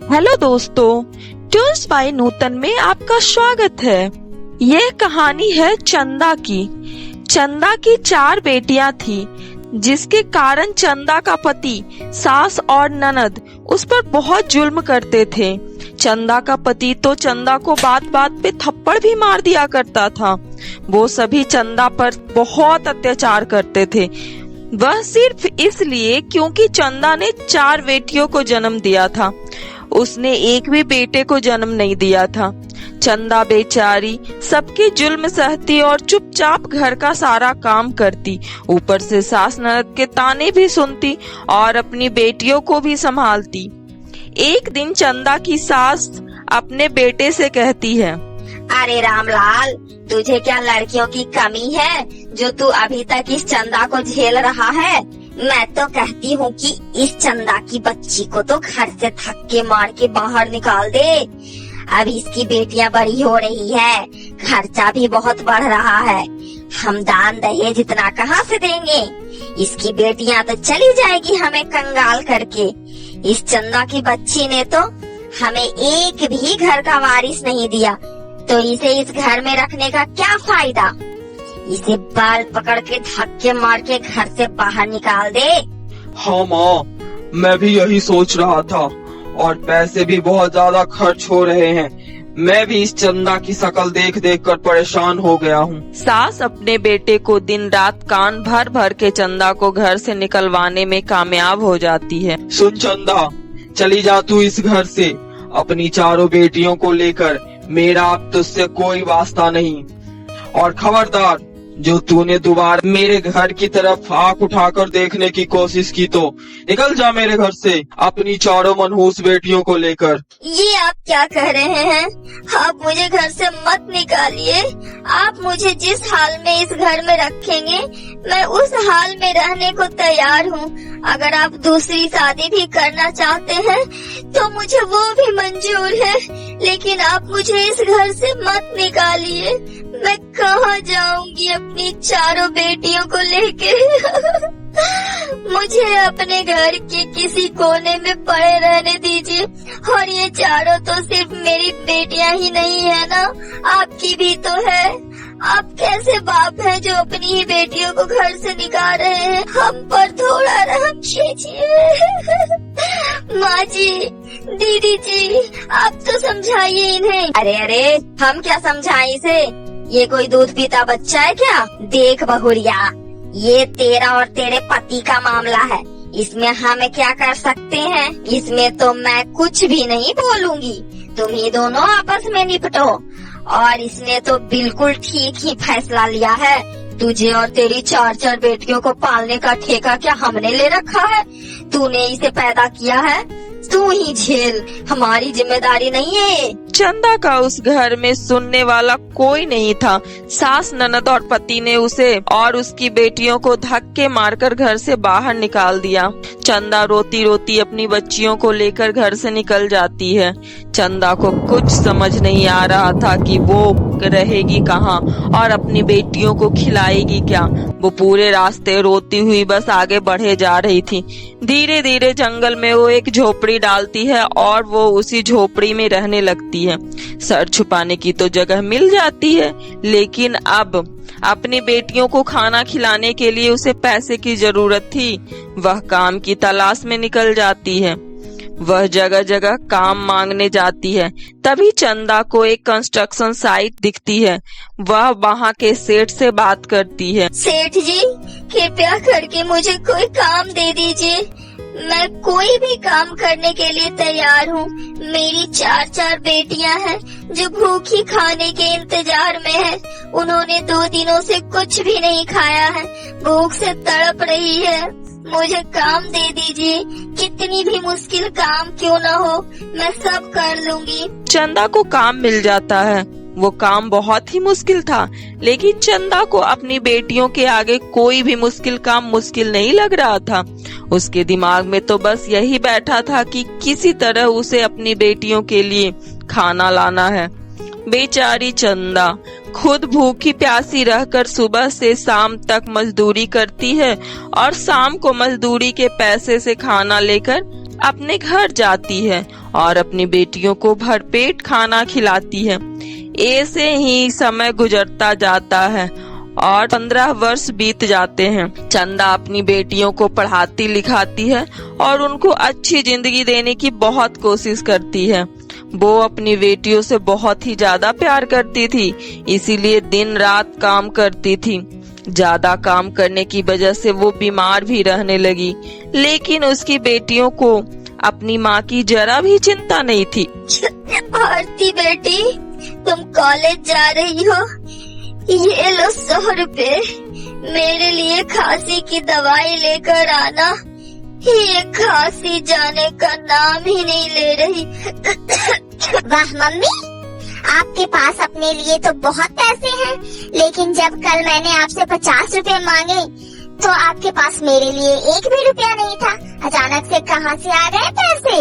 Hello दोस्तों, tunes bye नूतन में आपका स्वागत है। यह कहानी है चंदा की। चंदा की 4 बेटियां थी, जिसके कारण चंदा का पति, सास और ननद उस पर बहुत जुल्म करते थे। चंदा का पति तो चंदा को बात बात पे थप्पड़ भी मार दिया करता था। वो सभी चंदा पर बहुत अत्याचार करते थे। वह सिर्फ इसलिए क्योंकि चंदा ने 4 बेटियों को जन्म दिया था। उसने एक भी बेटे को जन्म नहीं दिया था। चंदा बेचारी सबके जुल्म सहती और चुपचाप घर का सारा काम करती, ऊपर से सास ननद के ताने भी सुनती और अपनी बेटियों को भी संभालती। एक दिन चंदा की सास अपने बेटे से कहती है, अरे रामलाल, तुझे क्या लड़कियों की कमी है जो तू अभी तक इस चंदा को झेल रहा है? मैं तो कहती हूँ कि इस चंदा की बच्ची को तो घर से धक्के मार के बाहर निकाल दे। अब इसकी बेटियां बड़ी हो रही है, खर्चा भी बहुत बढ़ रहा है। हम दान दहेज इतना कहाँ से देंगे? इसकी बेटियां तो चली जाएगी हमें कंगाल करके। इस चंदा की बच्ची ने तो हमें एक भी घर का वारिस नहीं दिया, तो इसे इस घर में रखने का क्या फायदा? इसे बाल पकड़ के धक्के मार के घर से बाहर निकाल दे। हाँ माँ, मैं भी यही सोच रहा था और पैसे भी बहुत ज्यादा खर्च हो रहे हैं। मैं भी इस चंदा की शक्ल देख देख कर परेशान हो गया हूँ। सास अपने बेटे को दिन रात कान भर भर के चंदा को घर से निकलवाने में कामयाब हो जाती है। सुन चंदा, चली जा तू इस घर से अपनी 4 बेटियों को लेकर। मेरा अब तुझसे कोई वास्ता नहीं। और खबरदार, जो तूने दोबारा मेरे घर की तरफ आंख उठाकर देखने की कोशिश की तो निकल जा मेरे घर से अपनी 4 मनहूस बेटियों को लेकर। ये आप क्या कह रहे हैं? आप मुझे घर से मत निकालिए। आप मुझे जिस हाल में इस घर में रखेंगे, मैं उस हाल में रहने को तैयार हूँ। अगर आप दूसरी शादी भी करना चाहते हैं तो मुझे वो भी मंजूर है, लेकिन आप मुझे इस घर से मत निकालिए। मैं कहाँ जाऊंगी अपनी 4 बेटियों को लेके? मुझे अपने घर के किसी कोने में पड़े रहने दीजिए। और ये 4 तो सिर्फ मेरी बेटियां ही नहीं है ना, आपकी भी तो है। आप कैसे बाप हैं जो अपनी ही बेटियों को घर से निकाल रहे हैं? हम पर थोड़ा रहम कीजिए। माँ जी, दीदी जी, आप तो समझाइए इन्हें। अरे हम क्या समझाएं इसे? ये कोई दूध पीता बच्चा है क्या? देख बहुरिया, ये तेरा और तेरे पति का मामला है। इसमें हम क्या कर सकते हैं? इसमें तो मैं कुछ भी नहीं बोलूंगी। तुम ही दोनों आपस में निपटो। और इसने तो बिल्कुल ठीक ही फैसला लिया है। तुझे और तेरी 4 बेटियों को पालने का ठेका क्या हमने ले रखा है? तूने इसे पैदा किया है, तू ही झेल, हमारी जिम्मेदारी नहीं है। चंदा का उस घर में सुनने वाला कोई नहीं था। सास ननद और पति ने उसे और उसकी बेटियों को धक्के मारकर घर से बाहर निकाल दिया। चंदा रोती रोती अपनी बच्चियों को लेकर घर से निकल जाती है। चंदा को कुछ समझ नहीं आ रहा था कि वो रहेगी कहाँ और अपनी बेटियों को खिलाएगी क्या। वो पूरे रास्ते रोती हुई बस आगे बढ़े जा रही थी। धीरे धीरे जंगल में वो एक झोपड़ी डालती है और वो उसी झोपड़ी में रहने लगती है। सर छुपाने की तो जगह मिल जाती है, लेकिन अब अपनी बेटियों को खाना खिलाने के लिए उसे पैसे की जरूरत थी। वह काम की तलाश में निकल जाती है। वह जगह जगह काम मांगने जाती है। तभी चंदा को एक कंस्ट्रक्शन साइट दिखती है। वह वहाँ के सेठ से बात करती है। सेठ जी, कृपया करके मुझे कोई काम दे दीजिए। मैं कोई भी काम करने के लिए तैयार हूँ। मेरी 4 बेटियां हैं जो भूखी खाने के इंतजार में है। उन्होंने 2 दिनों से कुछ भी नहीं खाया है, भूख से तड़प रही है। मुझे काम दे दीजिए, कितनी भी मुश्किल काम क्यों न हो, मैं सब कर लूंगी। चंदा को काम मिल जाता है। वो काम बहुत ही मुश्किल था, लेकिन चंदा को अपनी बेटियों के आगे कोई भी मुश्किल काम मुश्किल नहीं लग रहा था। उसके दिमाग में तो बस यही बैठा था कि किसी तरह उसे अपनी बेटियों के लिए खाना लाना है। बेचारी चंदा खुद भूखी प्यासी रहकर सुबह से शाम तक मजदूरी करती है और शाम को मजदूरी के पैसे से खाना लेकर अपने घर जाती है और अपनी बेटियों को भरपेट खाना खिलाती है। ऐसे ही समय गुजरता जाता है और 15 वर्ष बीत जाते हैं। चंदा अपनी बेटियों को पढ़ाती लिखाती है और उनको अच्छी जिंदगी देने की बहुत कोशिश करती है। वो अपनी बेटियों से बहुत ही ज्यादा प्यार करती थी, इसीलिए दिन रात काम करती थी। ज्यादा काम करने की वजह से वो बीमार भी रहने लगी, लेकिन उसकी बेटियों को अपनी माँ की जरा भी चिंता नहीं थी। आरती बेटी, तुम कॉलेज जा रही हो, ये लो 100 रुपए, मेरे लिए खांसी की दवाई लेकर आना। ये खांसी जाने का नाम ही नहीं ले रही। वाह मम्मी, आपके पास अपने लिए तो बहुत पैसे हैं, लेकिन जब कल मैंने आपसे 50 रुपए मांगे तो आपके पास मेरे लिए 1 भी रुपया नहीं था। अचानक से कहां से आ गए पैसे?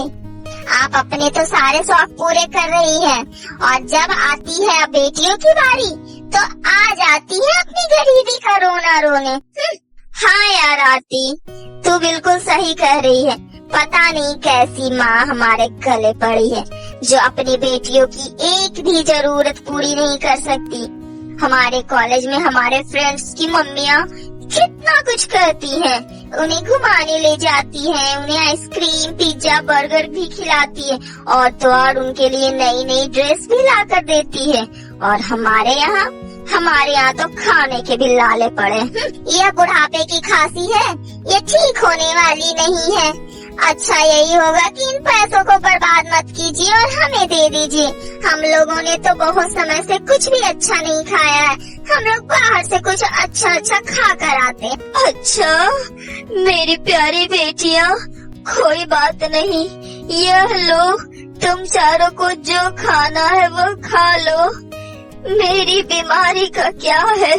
आप अपने तो सारे शौक पूरे कर रही हैं, और जब आती है बेटियों की बारी तो आ जाती है अपनी गरीबी का रोना रोने। हाँ यार आरती, तू बिल्कुल सही कह रही है। पता नहीं कैसी माँ हमारे गले पड़ी है जो अपनी बेटियों की एक भी जरूरत पूरी नहीं कर सकती। हमारे कॉलेज में हमारे फ्रेंड्स की मम्मियाँ कितना कुछ करती हैं, उन्हें घुमाने ले जाती हैं, उन्हें आइसक्रीम पिज्जा बर्गर भी खिलाती है, और तो और उनके लिए नई नई ड्रेस भी ला कर देती है। और हमारे यहाँ तो खाने के भी लाले पड़े। यह बुढ़ापे की खांसी है, ये ठीक होने वाली नहीं है। अच्छा यही होगा कि इन पैसों को बर्बाद मत कीजिए और हमें दे दीजिए। हम लोगों ने तो बहुत समय से कुछ भी अच्छा नहीं खाया है, हम लोग बाहर से कुछ अच्छा खा कर आते। अच्छा मेरी प्यारी बेटियाँ, कोई बात नहीं, यह लो, तुम चारों को जो खाना है वो खा लो। मेरी बीमारी का क्या है,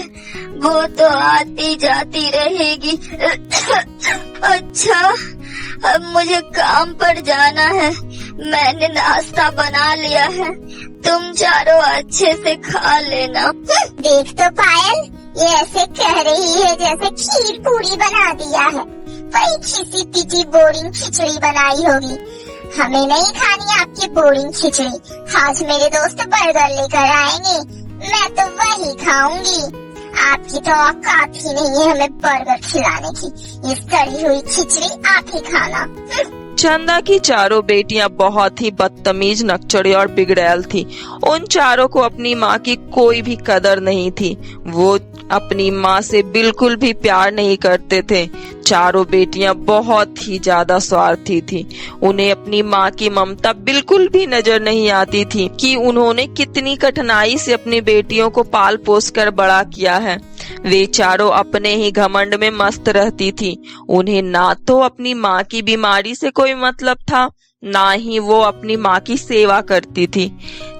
वो तो आती जाती रहेगी। अच्छा अब मुझे काम पर जाना है, मैंने नाश्ता बना लिया है, तुम चारों अच्छे से खा लेना। देख तो पायल, ये ऐसे कह रही है जैसे खीर पूरी बना दिया है, वही खिसी पिटी बोरिंग खिचड़ी बनाई होगी। हमें नहीं खानी आपकी बोरिंग खिचड़ी। आज मेरे दोस्त बर्गर लेकर आएंगे, मैं तो वही खाऊंगी। आपकी तो औकात ही नहीं है हमें बर्गर खिलाने की, ये सड़ी हुई खिचड़ी आप ही खाना। चंदा की चारों बेटियां बहुत ही बदतमीज, नकचड़ी और बिगड़ैल थी। उन चारों को अपनी माँ की कोई भी कदर नहीं थी। वो अपनी माँ से बिल्कुल भी प्यार नहीं करते थे। चारों बेटियां बहुत ही ज्यादा स्वार्थी थी। उन्हें अपनी माँ की ममता बिल्कुल भी नजर नहीं आती थी कि उन्होंने कितनी कठिनाई से अपनी बेटियों को पाल पोस कर बड़ा किया है। वे चारों अपने ही घमंड में मस्त रहती थी। उन्हें ना तो अपनी माँ की बीमारी से कोई मतलब था, ना ही वो अपनी माँ की सेवा करती थी।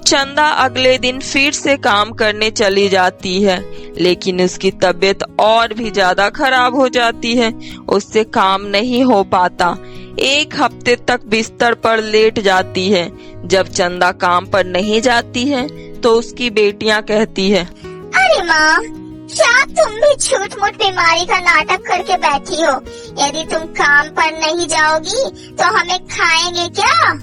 चंदा अगले दिन फिर से काम करने चली जाती है, लेकिन उसकी तबीयत और भी ज्यादा खराब हो जाती है। उससे काम नहीं हो पाता। 1 हफ्ते तक बिस्तर पर लेट जाती है। जब चंदा काम पर नहीं जाती है तो उसकी बेटियां कहती है, अरे माँ, क्या तुम भी झूठ मूठ बीमारी का नाटक करके बैठी हो? यदि तुम काम पर नहीं जाओगी तो हमें खाएंगे क्या?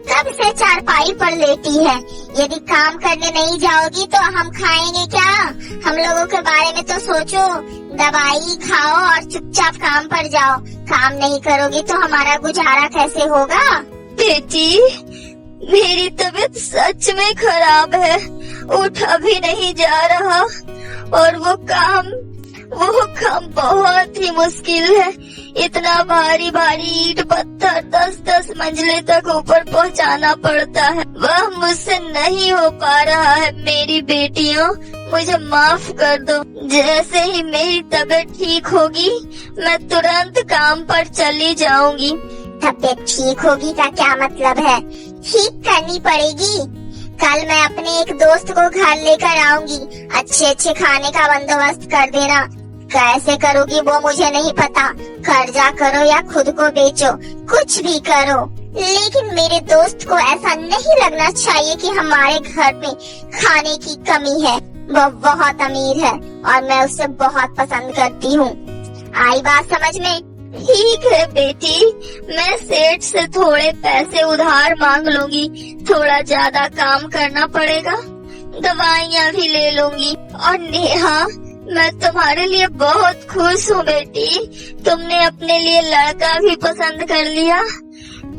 कब से चारपाई पर लेटी है, यदि काम करने नहीं जाओगी तो हम खाएंगे क्या? हम लोगों के बारे में तो सोचो, दवाई खाओ और चुपचाप काम पर जाओ। काम नहीं करोगी तो हमारा गुजारा कैसे होगा? बेटी, मेरी तबीयत सच में खराब है, उठा भी नहीं जा रहा, और वो काम बहुत ही मुश्किल है। इतना भारी भारी ईंट पत्थर 10-10 मंजिले तक ऊपर पहुंचाना पड़ता है, वह मुझसे नहीं हो पा रहा है। मेरी बेटियों, मुझे माफ कर दो। जैसे ही मेरी तबीयत ठीक होगी मैं तुरंत काम पर चली जाऊंगी। तबीयत ठीक होगी का क्या मतलब है? ठीक करनी पड़ेगी। कल मैं अपने एक दोस्त को घर लेकर आऊंगी, अच्छे खाने का बंदोबस्त कर देना। कैसे करोगी वो मुझे नहीं पता, कर्जा करो या खुद को बेचो, कुछ भी करो, लेकिन मेरे दोस्त को ऐसा नहीं लगना चाहिए कि हमारे घर में खाने की कमी है। वो बहुत अमीर है और मैं उसे बहुत पसंद करती हूँ। आई बात समझ में? ठीक है बेटी, मैं सेठ से थोड़े पैसे उधार मांग लूंगी, थोड़ा ज्यादा काम करना पड़ेगा, दवाइयाँ भी ले लूंगी। और नेहा, मैं तुम्हारे लिए बहुत खुश हूँ बेटी, तुमने अपने लिए लड़का भी पसंद कर लिया।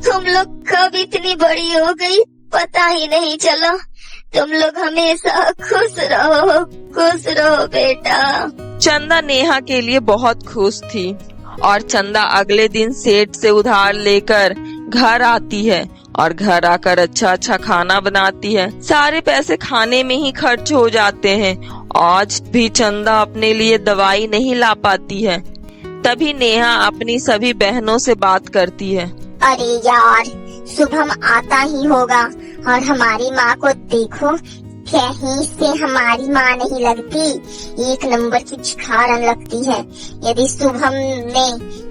तुम लोग कब इतनी बड़ी हो गई पता ही नहीं चला। तुम लोग हमेशा खुश रहो बेटा। चंदा नेहा के लिए बहुत खुश थी और चंदा अगले दिन सेठ से उधार लेकर घर आती है और घर आकर अच्छा खाना बनाती है। सारे पैसे खाने में ही खर्च हो जाते हैं। आज भी चंदा अपने लिए दवाई नहीं ला पाती है। तभी नेहा अपनी सभी बहनों से बात करती है। अरे यार, शुभम आता ही होगा और हमारी माँ को देखो, कहीं से हमारी माँ नहीं लगती, एक नंबर की भिखारन लगती है। यदि शुभम ने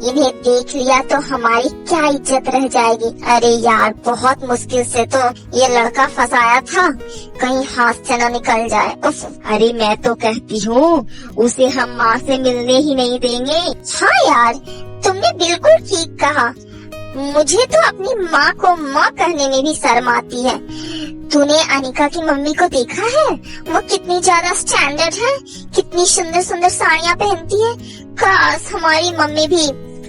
इन्हें देख लिया तो हमारी क्या इज्जत रह जाएगी। अरे यार, बहुत मुश्किल से तो ये लड़का फंसाया था, कहीं हाथ से न निकल जाए। उफ, अरे मैं तो कहती हूँ उसे हम माँ से मिलने ही नहीं देंगे। हाँ यार, तुमने बिल्कुल ठीक कहा। मुझे तो अपनी माँ को माँ कहने में भी शर्म आती है। तूने अनिका की मम्मी को देखा है? वो कितनी ज्यादा स्टैंडर्ड है, कितनी सुंदर सुंदर साड़ियाँ पहनती है। काश हमारी मम्मी भी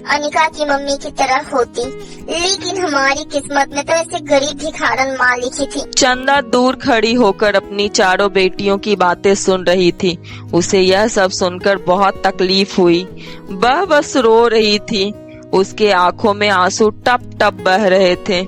अनिका की मम्मी की तरह होती, लेकिन हमारी किस्मत में तो ऐसे गरीब भिखारन माँ लिखी थी। चंदा दूर खड़ी होकर अपनी चारों बेटियों की बातें सुन रही थी। उसे यह सब सुनकर बहुत तकलीफ हुई। वह बस रो रही थी। उसके आंखों में आंसू टप टप बह रहे थे।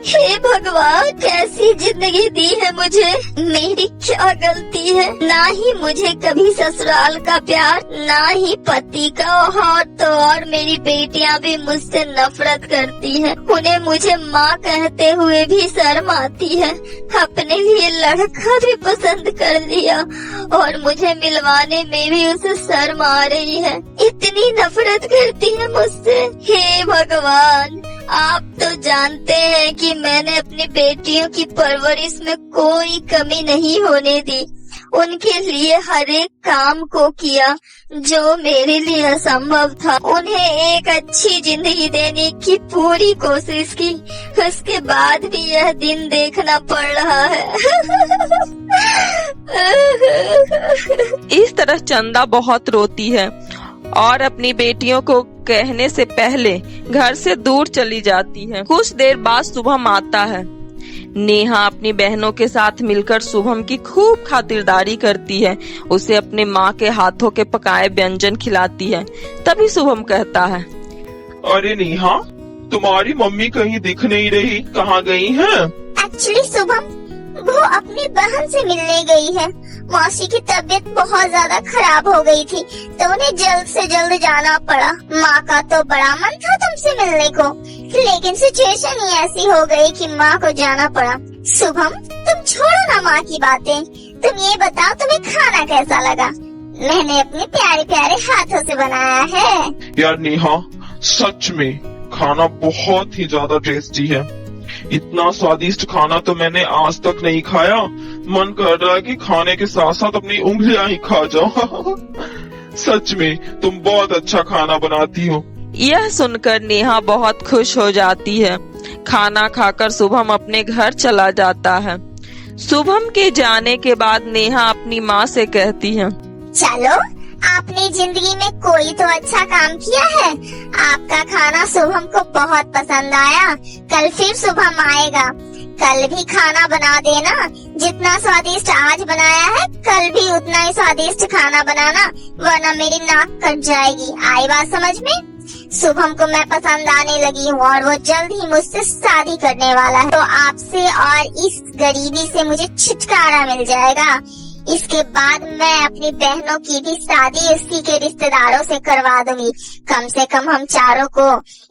हे भगवान, कैसी जिंदगी दी है मुझे, मेरी क्या गलती है। ना ही मुझे कभी ससुराल का प्यार, ना ही पति का, और तो और मेरी बेटियां भी मुझसे नफरत करती हैं। उन्हें मुझे माँ कहते हुए भी शर्म आती है। अपने लिए लड़का भी पसंद कर लिया और मुझे मिलवाने में भी उसे शर्म आ रही है। इतनी नफरत करती है मुझसे। हे भगवान, आप तो जानते हैं कि मैंने अपनी बेटियों की परवरिश में कोई कमी नहीं होने दी। उनके लिए हर एक काम को किया जो मेरे लिए असंभव था। उन्हें एक अच्छी जिंदगी देने की पूरी कोशिश की, उसके बाद भी यह दिन देखना पड़ रहा है। इस तरह चंदा बहुत रोती है और अपनी बेटियों को कहने से पहले घर से दूर चली जाती है। कुछ देर बाद शुभम आता है। नेहा अपनी बहनों के साथ मिलकर शुभम की खूब खातिरदारी करती है। उसे अपने माँ के हाथों के पकाए व्यंजन खिलाती है। तभी शुभम कहता है, अरे नेहा, तुम्हारी मम्मी कहीं दिख नहीं रही, कहाँ गई हैं? एक्चुअली शुभम वो अपनी बहन से मिलने गई है। मौसी की तबीयत बहुत ज्यादा खराब हो गई थी तो उन्हें जल्द से जल्द जाना पड़ा। माँ का तो बड़ा मन था तुमसे मिलने को, लेकिन सिचुएशन ही ऐसी हो गई कि माँ को जाना पड़ा। शुभम, तुम छोड़ो ना माँ की बातें, तुम ये बताओ तुम्हें खाना कैसा लगा? मैंने अपने प्यारे प्यारे हाथों से बनाया है। यार नेहा, सच में खाना बहुत ही ज्यादा टेस्टी है। इतना स्वादिष्ट खाना तो मैंने आज तक नहीं खाया। मन कर रहा है कि खाने के साथ साथ अपनी उंगलियां ही खा जाओ। सच में तुम बहुत अच्छा खाना बनाती हो। यह सुनकर नेहा बहुत खुश हो जाती है। खाना खाकर शुभम अपने घर चला जाता है। शुभम के जाने के बाद नेहा अपनी माँ से कहती है, चलो, आपने जिंदगी में कोई तो अच्छा काम किया है। आपका खाना शुभम को बहुत पसंद आया। कल फिर शुभम आएगा, कल भी खाना बना देना। जितना स्वादिष्ट आज बनाया है कल भी उतना ही स्वादिष्ट खाना बनाना, वरना मेरी नाक कट जाएगी। आई बात समझ में? शुभम को मैं पसंद आने लगी हूँ और वो जल्द ही मुझसे शादी करने वाला है, तो आपसे और इस गरीबी से मुझे छुटकारा मिल जाएगा। इसके बाद मैं अपनी बहनों की भी शादी इसी के रिश्तेदारों से करवा दूंगी। कम से कम हम चारों को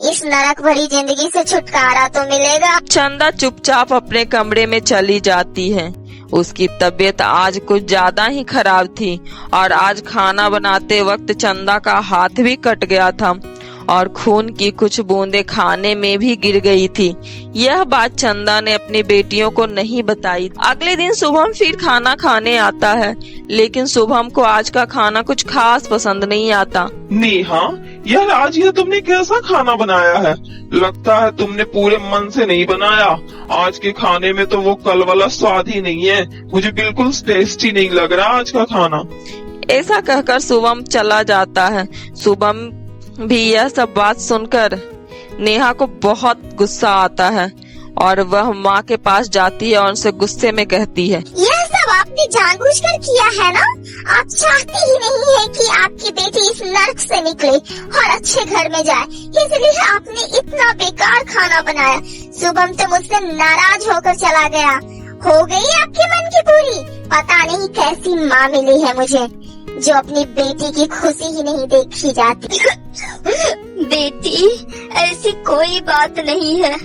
इस नरक भरी जिंदगी से छुटकारा तो मिलेगा। चंदा चुपचाप अपने कमरे में चली जाती है। उसकी तबीयत आज कुछ ज्यादा ही खराब थी और आज खाना बनाते वक्त चंदा का हाथ भी कट गया था और खून की कुछ बूंदें खाने में भी गिर गई थी। यह बात चंदा ने अपनी बेटियों को नहीं बताई। अगले दिन शुभम फिर खाना खाने आता है, लेकिन शुभम को आज का खाना कुछ खास पसंद नहीं आता। नेहा, यार आज ये तुमने कैसा खाना बनाया है? लगता है तुमने पूरे मन से नहीं बनाया। आज के खाने में तो वो कल वाला स्वाद ही नहीं है। मुझे बिल्कुल टेस्टी नहीं लग रहा आज का खाना। ऐसा कहकर शुभम चला जाता है। शुभम भी यह सब बात सुनकर नेहा को बहुत गुस्सा आता है और वह माँ के पास जाती है और उनसे गुस्से में कहती है, यह सब आपने जानबूझकर किया है ना? आप चाहते ही नहीं है कि आपकी बेटी इस नर्क से निकले और अच्छे घर में जाए, इसलिए आपने इतना बेकार खाना बनाया। शुभम तो मुझसे नाराज होकर चला गया। हो गई आपके मन की पूरी? पता नहीं कैसी माँ मिली है मुझे जो अपनी बेटी की खुशी ही नहीं देखी जाती। बेटी, ऐसी कोई बात नहीं है।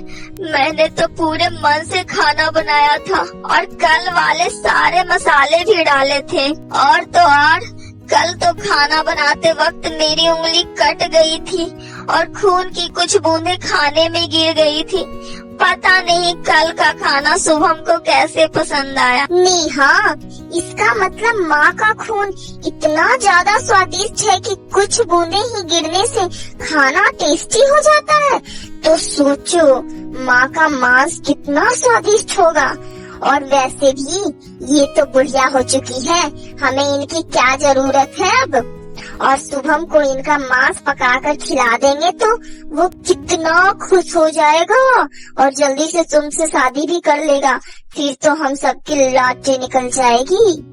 मैंने तो पूरे मन से खाना बनाया था और कल वाले सारे मसाले भी डाले थे। और तो और कल तो खाना बनाते वक्त मेरी उंगली कट गई थी और खून की कुछ बूंदें खाने में गिर गई थी। पता नहीं कल का खाना शुभम को कैसे पसंद आया। नेहा, इसका मतलब माँ का खून इतना ज्यादा स्वादिष्ट है कि कुछ बूंदें ही गिरने से खाना टेस्टी हो जाता है। तो सोचो माँ का मांस कितना स्वादिष्ट होगा। और वैसे भी ये तो बुढ़िया हो चुकी है, हमें इनकी क्या जरूरत है अब। और शुभम को इनका मांस पकाकर खिला देंगे तो वो कितना खुश हो जाएगा और जल्दी से तुमसे शादी भी कर लेगा। फिर तो हम सबकी लाटें निकल जाएगी।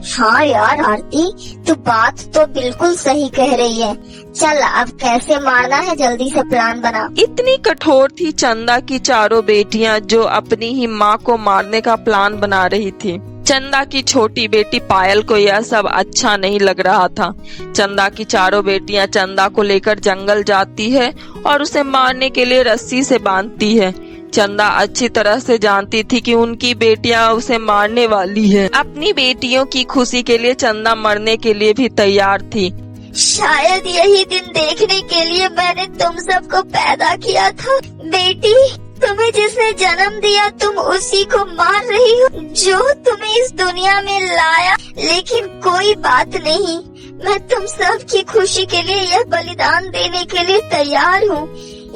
हाँ यार आरती, तू बात तो बिल्कुल सही कह रही है। चल अब कैसे मारना है जल्दी से प्लान बना। इतनी कठोर थी चंदा की चारों बेटियां जो अपनी ही माँ को मारने का प्लान बना रही थी। चंदा की छोटी बेटी पायल को यह सब अच्छा नहीं लग रहा था। चंदा की चारों बेटियां चंदा को लेकर जंगल जाती है और उसे मारने के लिए रस्सी से बांधती है। चंदा अच्छी तरह से जानती थी कि उनकी बेटियां उसे मारने वाली है। अपनी बेटियों की खुशी के लिए चंदा मरने के लिए भी तैयार थी। शायद यही दिन देखने के लिए मैंने तुम सबको पैदा किया था। बेटी, तुम्हें जिसने जन्म दिया तुम उसी को मार रही हो जो तुम्हें इस दुनिया में लाया। लेकिन कोई बात नहीं, मैं तुम सब की खुशी के लिए यह बलिदान देने के लिए तैयार हूँ।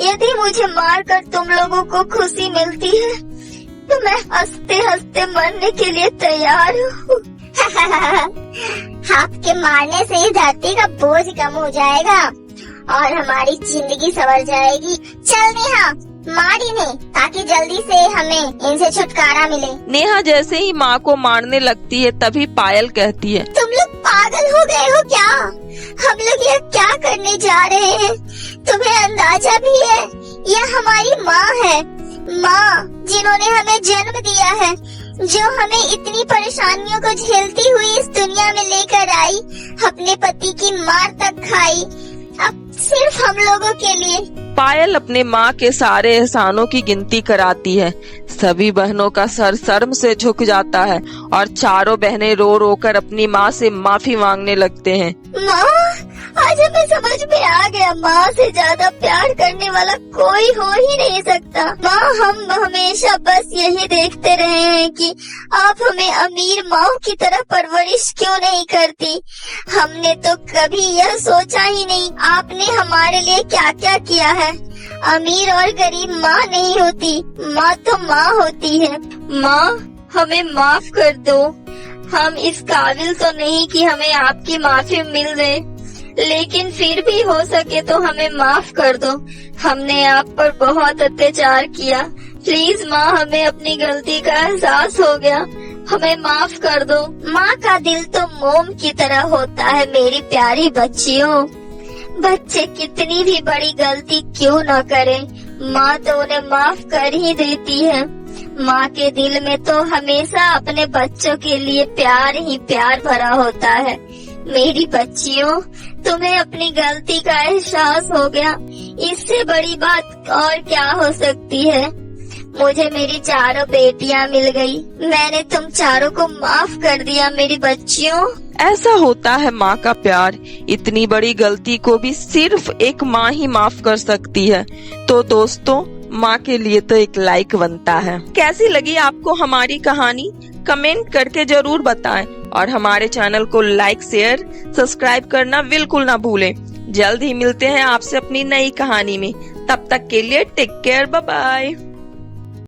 यदि मुझे मारकर तुम लोगों को खुशी मिलती है तो मैं हंसते हंसते मरने के लिए तैयार हूँ। आपके मारने से ही धरती का बोझ कम हो जाएगा और हमारी जिंदगी संवर जाएगी। चल नेहा, मार इन्हें ताकि जल्दी से हमें इनसे छुटकारा मिले। नेहा जैसे ही माँ को मारने लगती है तभी पायल कहती है, तुम लोग पागल हो गए हो क्या? हम लोग यह क्या करने जा रहे हैं? तुम्हें अंदाजा भी है यह हमारी माँ है, माँ जिन्होंने हमें जन्म दिया है, जो हमें इतनी परेशानियों को झेलती हुई इस दुनिया में लेकर आई, अपने पति की मार तक खाई, अब सिर्फ हम लोगों के लिए। पायल अपने माँ के सारे एहसानों की गिनती कराती है। सभी बहनों का सर शर्म से झुक जाता है और चारों बहनें रो रो कर अपनी माँ से माफी मांगने लगते हैं। माँ, आज हमें समझ में आ गया, माँ से ज्यादा प्यार करने वाला कोई हो ही नहीं सकता। माँ, हम हमेशा बस यही देखते रहे हैं कि आप हमें अमीर माँ की तरह परवरिश क्यों नहीं करती। हमने तो कभी यह सोचा ही नहीं आपने हमारे लिए क्या क्या किया है। अमीर और गरीब माँ नहीं होती, माँ तो माँ होती है। माँ, हमें माफ कर दो। हम इस काबिल तो नहीं कि हमें आपकी माफी मिल जाए, लेकिन फिर भी हो सके तो हमें माफ कर दो। हमने आप पर बहुत अत्याचार किया। प्लीज माँ, हमें अपनी गलती का एहसास हो गया, हमें माफ कर दो। माँ का दिल तो मोम की तरह होता है मेरी प्यारी बच्चियों। बच्चे कितनी भी बड़ी गलती क्यों न करें, माँ तो उन्हें माफ कर ही देती है। माँ के दिल में तो हमेशा अपने बच्चों के लिए प्यार ही प्यार भरा होता है। मेरी बच्चियों, तुम्हें अपनी गलती का एहसास हो गया, इससे बड़ी बात और क्या हो सकती है। मुझे मेरी चारों बेटियां मिल गई। मैंने तुम चारों को माफ कर दिया मेरी बच्चियों। ऐसा होता है माँ का प्यार। इतनी बड़ी गलती को भी सिर्फ एक माँ ही माफ कर सकती है। तो दोस्तों, माँ के लिए तो एक लाइक बनता है। कैसी लगी आपको हमारी कहानी? कमेंट करके जरूर बताएं और हमारे चैनल को लाइक, शेयर, सब्सक्राइब करना बिल्कुल ना भूलें। जल्द ही मिलते हैं आपसे अपनी नई कहानी में। तब तक के लिए टेक केयर, बाय बाय।